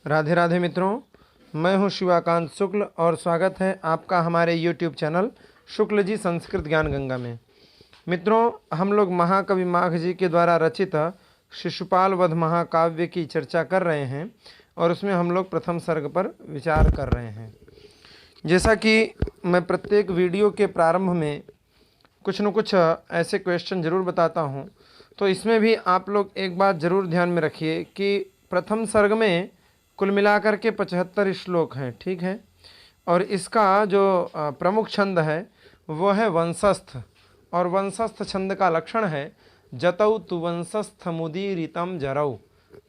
राधे राधे मित्रों, मैं हूं शिवाकांत शुक्ल और स्वागत है आपका हमारे YouTube चैनल शुक्ल जी संस्कृत ज्ञान गंगा में। मित्रों, हम लोग महाकवि माघ जी के द्वारा रचित शिशुपाल वध महाकाव्य की चर्चा कर रहे हैं और उसमें हम लोग प्रथम सर्ग पर विचार कर रहे हैं। जैसा कि मैं प्रत्येक वीडियो के प्रारंभ में कुछ न कुछ ऐसे क्वेश्चन ज़रूर बताता हूँ, तो इसमें भी आप लोग एक बात ज़रूर ध्यान में रखिए कि प्रथम सर्ग में कुल मिलाकर के 75 श्लोक हैं, ठीक है। और इसका जो प्रमुख छंद है वो है वंशस्थ, और वंशस्थ छंद का लक्षण है जतौ तु वंशस्थ मुदीरितम जरौ,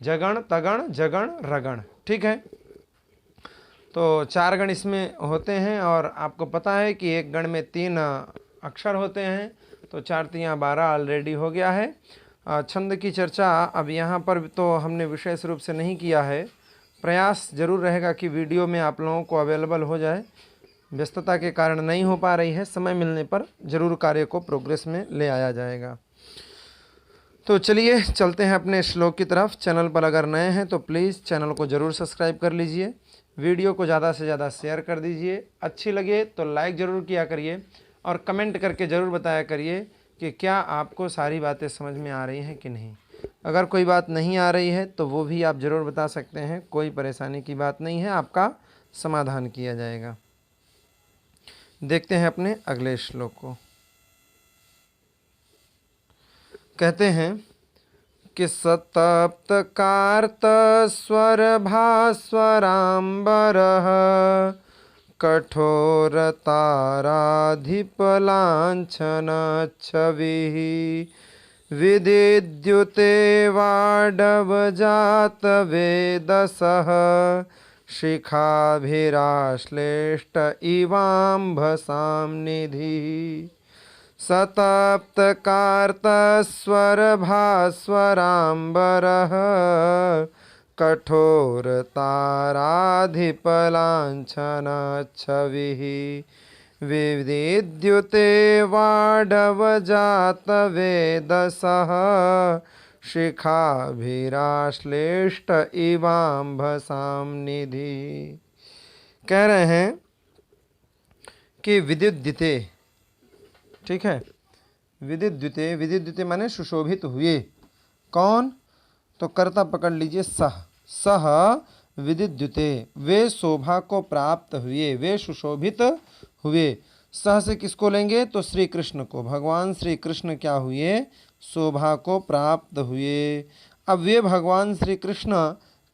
जगण तगण जगण रगण, ठीक है। तो 4 गण इसमें होते हैं और आपको पता है कि एक गण में 3 अक्षर होते हैं, तो 4 3 12 ऑलरेडी हो गया है। छंद की चर्चा अब यहाँ पर तो हमने विशेष रूप से नहीं किया है, प्रयास जरूर रहेगा कि वीडियो में आप लोगों को अवेलेबल हो जाए। व्यस्तता के कारण नहीं हो पा रही है, समय मिलने पर जरूर कार्य को प्रोग्रेस में ले आया जाएगा। तो चलिए चलते हैं अपने श्लोक की तरफ। चैनल पर अगर नए हैं तो प्लीज़ चैनल को ज़रूर सब्सक्राइब कर लीजिए, वीडियो को ज़्यादा से ज़्यादा शेयर कर दीजिए, अच्छी लगे तो लाइक ज़रूर किया करिए और कमेंट करके ज़रूर बताया करिए कि क्या आपको सारी बातें समझ में आ रही हैं कि नहीं। अगर कोई बात नहीं आ रही है तो वो भी आप ज़रूर बता सकते हैं, कोई परेशानी की बात नहीं है, आपका समाधान किया जाएगा। देखते हैं अपने अगले श्लोक को। कहते हैं कि सतप्त कार्त स्वर भास्वराम्बरः कठोर ताराधिपलांछन छविः विदिद्युते वाडवजात वेदसः शिखाभिराश्लेष्ट इवाम्भसां निधिः सतप्तकार्तस्वरभास्वराम्बरः कठोरताराधिपलांछनच्छविः विदिद्युते वाडवजातवेदसः शिखाभिराश्लेष्ट इवाम्भसां निधिः। कह रहे हैं कि विद्युद्युते, ठीक है, विद्युद्युते, विद्युद्युते माने सुशोभित हुए। कौन? तो कर्ता पकड़ लीजिए, सह विद्युद्युते, वे शोभा को प्राप्त हुए, वे सुशोभित हुए। सह से किसको लेंगे? तो श्री कृष्ण को, भगवान श्री कृष्ण क्या हुए? शोभा को प्राप्त हुए। अब वे भगवान श्री कृष्ण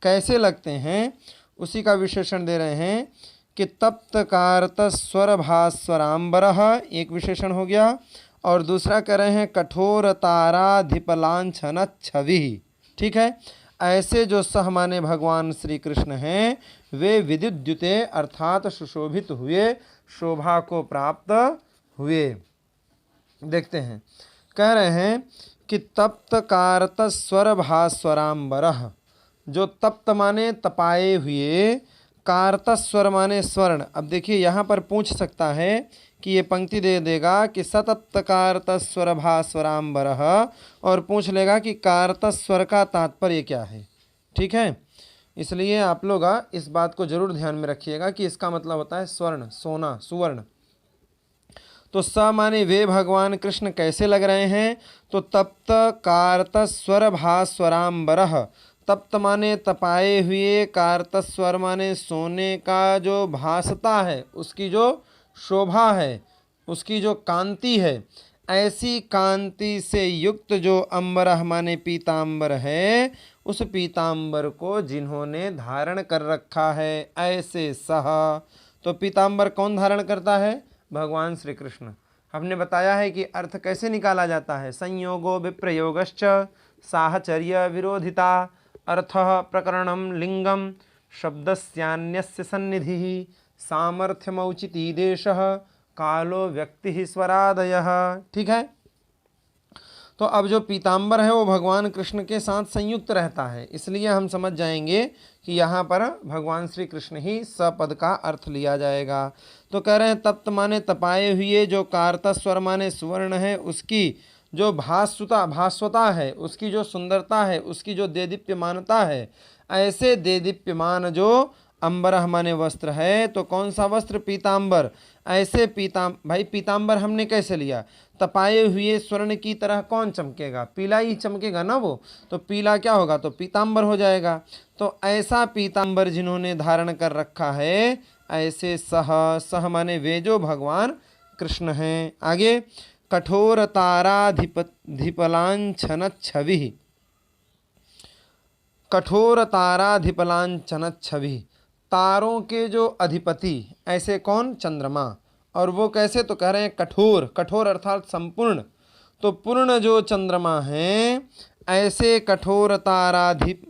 कैसे लगते हैं उसी का विशेषण दे रहे हैं कि तप्तकारत स्वर भास्वराम्बरः, एक विशेषण हो गया, और दूसरा कह रहे हैं कठोर ताराधिपलांछन छवि, ठीक है। ऐसे जो सह माने भगवान श्री कृष्ण हैं वे विद्युद्युते अर्थात सुशोभित हुए, शोभा को प्राप्त हुए। देखते हैं, कह रहे हैं कि तप्त कारत स्वर भास्वराम्बरः, जो तप्त माने तपाए हुए, कारतस्वर माने स्वर्ण। अब देखिए यहाँ पर पूछ सकता है कि ये पंक्ति दे देगा कि सतप्त कारतस्वर भास्वराम्बरः, और पूछ लेगा कि कारतस्वर का तात्पर्य क्या है, ठीक है। इसलिए आप लोग इस बात को जरूर ध्यान में रखिएगा कि इसका मतलब होता है स्वर्ण, सोना, सुवर्ण। तो स माने वे भगवान कृष्ण कैसे लग रहे हैं? तो तप्त कारतस्वर भास्वराम्बरः, तप्त माने तपाए हुए, कारतस्वर माने सोने का जो भासता है, उसकी जो शोभा है, उसकी जो कांति है, ऐसी कांति से युक्त जो अंबरः माने पीतांबर है, उस पीतांबर को जिन्होंने धारण कर रखा है, ऐसे सह। तो पीतांबर कौन धारण करता है? भगवान श्री कृष्ण। हमने बताया है कि अर्थ कैसे निकाला जाता है। संयोगो विप्रयोगश्च साहचर्य विरोधिता अर्थः प्रकरणम लिंगम शब्दस्यान्यस्य सन्निधिः सामर्थ्यमौचिती देशः कालो व्यक्ति स्वरादयः, ठीक है। तो अब जो पीतांबर है वो भगवान कृष्ण के साथ संयुक्त रहता है, इसलिए हम समझ जाएंगे कि यहाँ पर भगवान श्री कृष्ण ही सपद का अर्थ लिया जाएगा। तो कह रहे हैं तप्त माने तपाए हुए, जो कारतस्वर माने सुवर्ण है, उसकी जो भास्वता है, उसकी जो सुंदरता है, उसकी जो देदीप्यमानता है, ऐसे देदीप्यमान जो अंबरह माने वस्त्र है, तो कौन सा वस्त्र? पीतांबर। ऐसे भाई पीतांबर हमने कैसे लिया? तपाए हुए स्वर्ण की तरह कौन चमकेगा? पीला ही चमकेगा ना वो, तो पीला क्या होगा? तो पीतांबर हो जाएगा। तो ऐसा पीतांबर जिन्होंने धारण कर रखा है, ऐसे सह माने वे जो भगवान कृष्ण हैं। आगे, कठोर ताराधिपलांछन छवि, कठोर ताराधिपलांछन छवि, तारों के जो अधिपति, ऐसे कौन? चंद्रमा। और वो कैसे? तो कह रहे हैं कठोर, कठोर अर्थात संपूर्ण, तो पूर्ण जो चंद्रमा हैं, ऐसे कठोर ताराधिप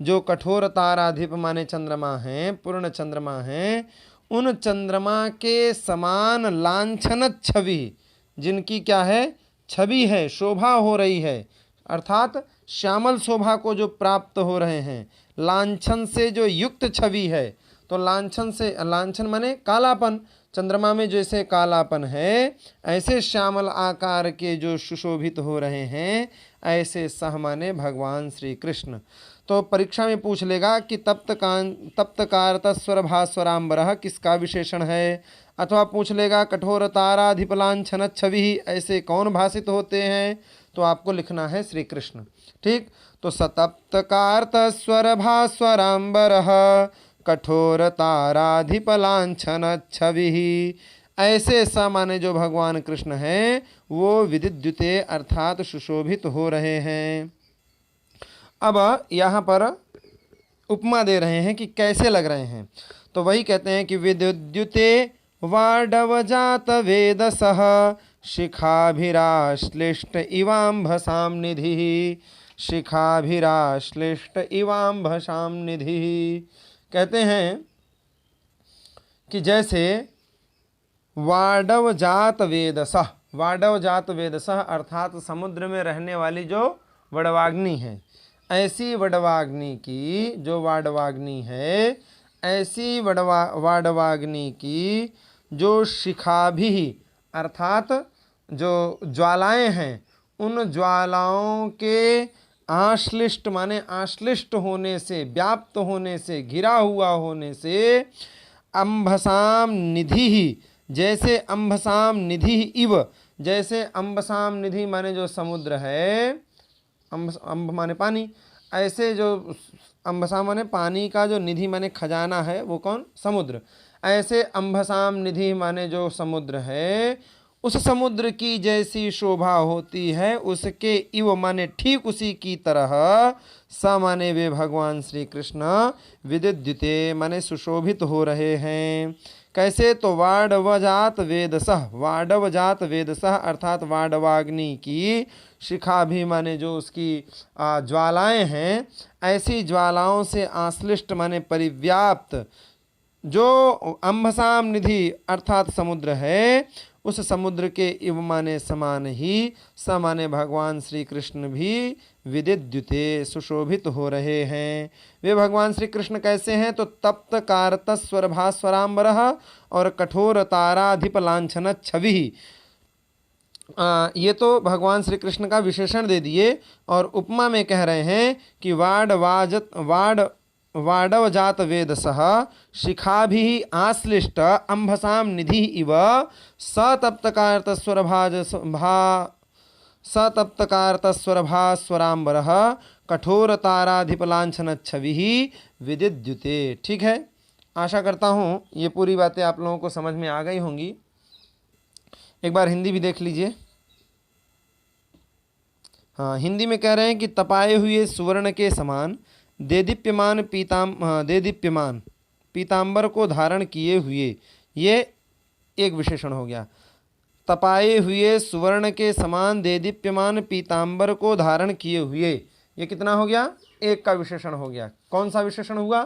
जो कठोर ताराधिप माने चंद्रमा हैं, पूर्ण चंद्रमा हैं, उन चंद्रमा के समान लांछन छवि, जिनकी क्या है? छवि है, शोभा हो रही है, अर्थात श्यामल शोभा को जो प्राप्त हो रहे हैं, लांछन से जो युक्त छवि है। तो लांछन से, लांछन माने कालापन, चंद्रमा में जैसे कालापन है, ऐसे श्यामल आकार के जो सुशोभित हो रहे हैं, ऐसे सह माने भगवान श्री कृष्ण। तो परीक्षा में पूछ लेगा कि तप्तकारतस्वर भास्वराम्बरः किसका विशेषण है, अथवा पूछ लेगा कठोर ताराधिपलांछन छवि, ऐसे कौन भाषित होते हैं, तो आपको लिखना है श्री कृष्ण। ठीक, तो सतप्तकारतस्वर भास्वराम्बरः कठोर ताराधिपलांछन छवि, ऐसे स माने जो भगवान कृष्ण हैं, वो विद्युते अर्थात सुशोभित हो रहे हैं। अब यहाँ पर उपमा दे रहे हैं कि कैसे लग रहे हैं, तो वही कहते हैं कि विद्युते वाडवजात वेदसः शिखाभिराश्लिष्ट इवाम्भसां निधि, शिखाभिराश्लिष्ट इवाम्भसां निधि। कहते हैं कि जैसे वाडवजात वेदसः, वाडवजात वेदसः अर्थात समुद्र में रहने वाली जो वडवाग्नि है, ऐसी वडवाग्नि की, जो वाडवाग्नि है, ऐसी वाडवाग्नि की जो शिखाभि अर्थात जो ज्वालाएं हैं, उन ज्वालाओं के आश्लिष्ट माने आश्लिष्ट होने से, व्याप्त होने से, घिरा हुआ होने से, अम्भसाम निधि ही, जैसे अम्भसाम निधि इव, जैसे अम्बसाम निधि माने जो समुद्र है, अम्ब माने पानी, ऐसे जो अम्बसाम माने पानी का जो निधि माने खजाना है, वो कौन? समुद्र। ऐसे अम्भसाम निधि माने जो समुद्र है, उस समुद्र की जैसी शोभा होती है, उसके इव माने ठीक उसी की तरह स माने वे भगवान श्री कृष्ण विद्युते माने सुशोभित हो रहे हैं। कैसे? तो वाडवजात वेदसः, वाडवजात वेदसः अर्थात वाडवाग्नि की शिखा भी माने जो उसकी ज्वालाएं हैं, ऐसी ज्वालाओं से आश्लिष्ट माने परिव्याप्त जो अम्भसाम निधि अर्थात समुद्र है, उस समुद्र के इव माने समान ही स माने भगवान श्री कृष्ण भी विद्युते सुशोभित हो रहे हैं। वे भगवान श्री कृष्ण कैसे हैं? तो तप्त कारतस्वर भास्वराम्बरः और कठोर ताराधिप लांछन छवि। ये तो भगवान श्री कृष्ण का विशेषण दे दिए, और उपमा में कह रहे हैं कि वाडवजात वेदसः शिखाभिः आश्लिष्ट अम्भसां निधि इव सतप्तकारतस्वर भास्वराम्बरः कठोर ताराधिपलांछन छवि विद्युते। ठीक है, आशा करता हूँ ये पूरी बातें आप लोगों को समझ में आ गई होंगी। एक बार हिंदी भी देख लीजिए। हाँ, हिंदी में कह रहे हैं कि तपाए हुए सुवर्ण के समान देदीप्यमान पीतांबर को धारण किए हुए, ये एक विशेषण हो गया। तपाए हुए सुवर्ण के समान देदीप्यमान पीतांबर को धारण किए हुए, ये कितना हो गया? एक का विशेषण हो गया। कौन सा विशेषण हुआ?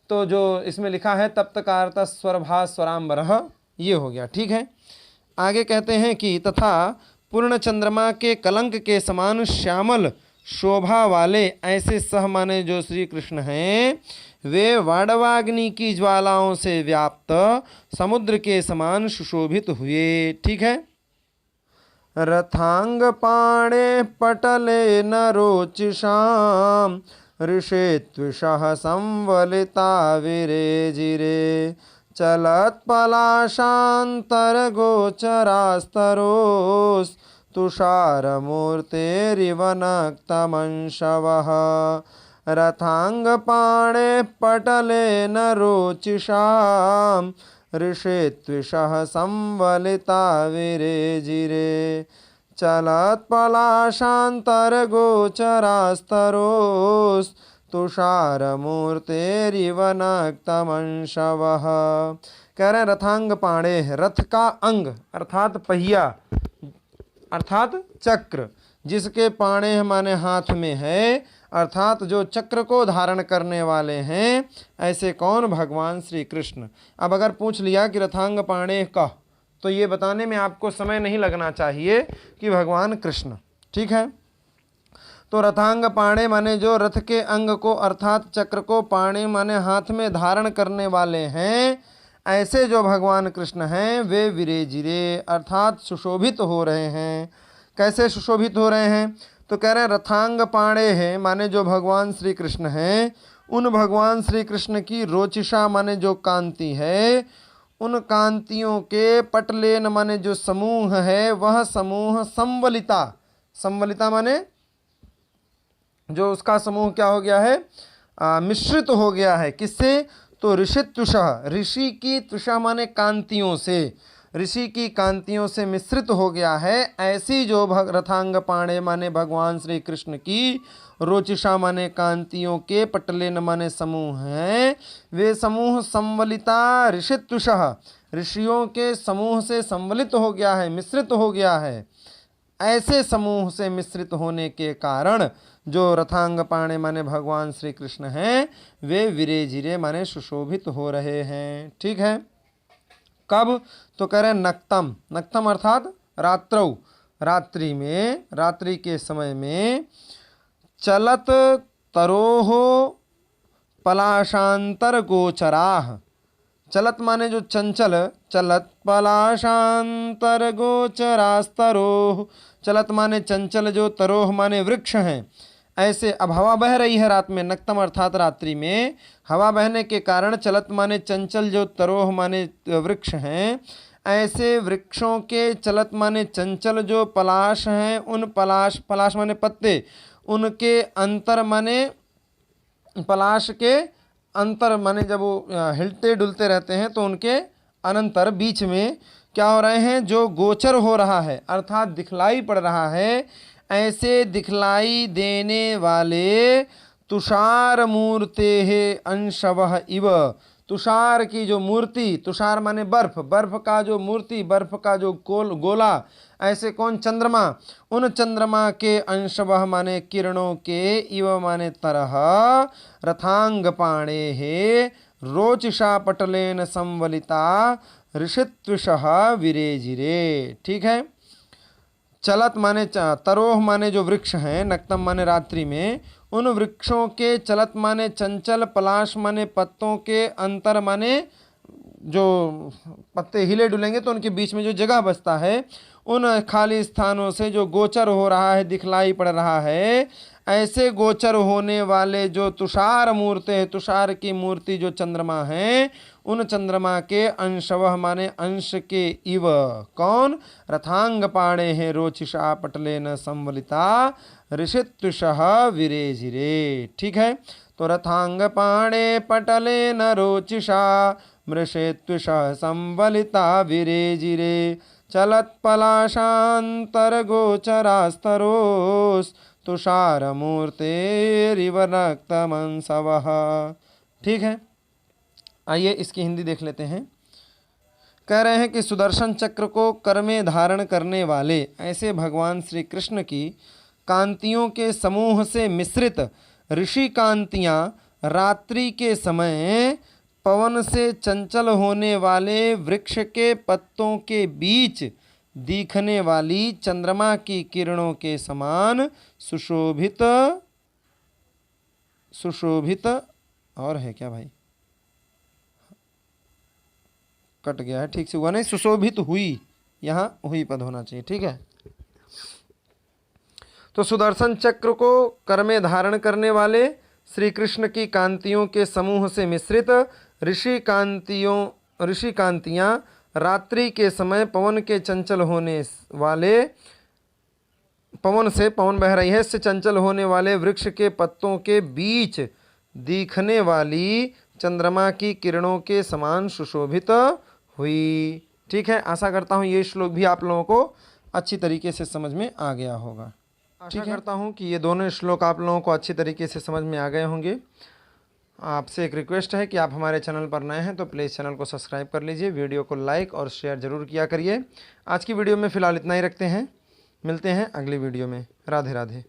तो जो इसमें लिखा है तप्तकारतस्वरभास्वराम्बरः, ये हो गया। ठीक है, आगे कहते हैं कि तथा पूर्ण चंद्रमा के कलंक के समान श्यामल शोभा वाले ऐसे सह माने जो श्री कृष्ण हैं, वे वाडवाग्नि की ज्वालाओं से व्याप्त समुद्र के समान सुशोभित हुए। ठीक है, रथांगपाणे पटले न रोचिषां ऋषे त्विषः संवलिता विरेजिरे चलत्पलाशान्तरगोचरास्तरोस्तुषारमूर्तेरिव नक्तमंशवः रथांगपाणे पटले न रोचिषां ऋषे त्विषः संवलिता विरेजिरे चलत्पलाशान्तरगोचरास्तरोस्तुषारमूर्तेरिव नक्तमंशवः। कह रहे हैं रथांग पाणे, रथ का अंग अर्थात पहिया अर्थात चक्र, जिसके पाणे माने हाथ में है, अर्थात जो चक्र को धारण करने वाले हैं, ऐसे कौन? भगवान श्री कृष्ण। अब अगर पूछ लिया कि रथांग पाणे का, तो ये बताने में आपको समय नहीं लगना चाहिए कि भगवान कृष्ण। ठीक है, तो रथांग पाणे माने जो रथ के अंग को अर्थात चक्र को, पाणे माने हाथ में धारण करने वाले हैं, ऐसे जो भगवान कृष्ण हैं वे विरेजिरे अर्थात सुशोभित हो रहे हैं। कैसे सुशोभित हो रहे हैं? तो कह रहे हैं रथांग पाणे हैं माने जो भगवान श्री कृष्ण हैं, उन भगवान श्री कृष्ण की रोचिषा माने जो कांति है, उन कांतियों के पटलेन माने जो समूह है, वह समूह संवलिता, संवलिता माने जो उसका समूह क्या हो गया है? मिश्रित हो गया है। किससे? तो ऋषित्वशः, ऋषि की त्विषा माने कांतियों से, ऋषि की कांतियों से मिश्रित हो गया है। ऐसी जो रथांग पाणे माने भगवान श्री कृष्ण की रोचिषा माने कांतियों के पटलेन माने समूह हैं, वे समूह संवलिता ऋषित्वशः, ऋषियों के समूह से संवलित हो गया है, मिश्रित हो गया है। ऐसे समूह से मिश्रित होने के कारण जो रथांग पाणे माने भगवान श्री कृष्ण हैं, वे विरेजिरे माने सुशोभित हो रहे हैं। ठीक है, कब? तो कह रहे नक्तम, नक्तम अर्थात रात्रौ, रात्रि में, रात्रि के समय में, चलत तरोह पलाशांतर गोचराह, चलत माने जो चंचल, चलत पलाशांतर गोचरास्तरोह, चलत माने चंचल, जो तरोह माने वृक्ष हैं, ऐसे। अब हवा बह रही है रात में, नक्तम अर्थात रात्रि में हवा बहने के कारण चलत माने चंचल, जो तरोह माने वृक्ष हैं, ऐसे वृक्षों के चलत माने चंचल जो पलाश हैं, उन पलाश, पलाश माने पत्ते, उनके अंतर माने पलाश के अंतर माने जब वो हिलते डुलते रहते हैं तो उनके अनंतर बीच में क्या हो रहे हैं? जो गोचर हो रहा है अर्थात दिखलाई पड़ रहा है, ऐसे दिखलाई देने वाले तुषार मूर्ते अंशवः इव, तुषार की जो मूर्ति, तुषार माने बर्फ, बर्फ का जो मूर्ति, बर्फ का जो गोला, ऐसे कौन? चंद्रमा, उन चंद्रमा के अंशवः माने किरणों के, इव माने तरह, रथांग पाणे हे रोचिषा पटलेन संवलिता ऋषित्विषः विरेजिरे। ठीक है, चलत माने तरोह माने जो वृक्ष हैं, नक्तम माने रात्रि में, उन वृक्षों के चलत माने चंचल, पलाश माने पत्तों के, अंतर माने जो पत्ते हिले डुलेंगे तो उनके बीच में जो जगह बचता है, उन खाली स्थानों से जो गोचर हो रहा है, दिखलाई पड़ रहा है, ऐसे गोचर होने वाले जो तुषार मूर्ते हैं, तुषार की मूर्ति जो चंद्रमा है, उन चंद्रमा के अंशवः माने अंश के, इव कौन? रथांग पाणे हैं रोचिषा पटलेन संवलिता ऋषित्विषः विरेजिरे। ठीक है, तो रथांग पाणे पटलेन रोचिषा मृषेत्विषः संवलिता विरेजिरे चलत्पलाशान्तरगोचरास्तरोस्तुषारमूर्तेरिव नक्तमंसवः। ठीक है, आइए इसकी हिंदी देख लेते हैं। कह रहे हैं कि सुदर्शन चक्र को कर में धारण करने वाले ऐसे भगवान श्री कृष्ण की कांतियों के समूह से मिश्रित ऋषि कांतियाँ रात्रि के समय पवन से चंचल होने वाले वृक्ष के पत्तों के बीच दिखने वाली चंद्रमा की किरणों के समान सुशोभित, सुशोभित, और है क्या भाई? कट गया है, ठीक से हुआ नहीं, सुशोभित हुई, यहाँ हुई पद होना चाहिए। ठीक है, तो सुदर्शन चक्र को कर में धारण करने वाले श्री कृष्ण की कांतियों के समूह से मिश्रित ऋषि कांतियाँ रात्रि के समय पवन के चंचल होने वाले पवन बह रही है, इससे चंचल होने वाले वृक्ष के पत्तों के बीच दिखने वाली चंद्रमा की किरणों के समान सुशोभित हुई। ठीक है, आशा करता हूँ ये श्लोक भी आप लोगों को अच्छी तरीके से समझ में आ गया होगा। आशा करता हूँ कि ये दोनों श्लोक आप लोगों को अच्छी तरीके से समझ में आ गए होंगे। आपसे एक रिक्वेस्ट है कि आप हमारे चैनल पर नए हैं तो प्लीज़ चैनल को सब्सक्राइब कर लीजिए, वीडियो को लाइक और शेयर ज़रूर किया करिए। आज की वीडियो में फ़िलहाल इतना ही रखते हैं, मिलते हैं अगली वीडियो में। राधे राधे।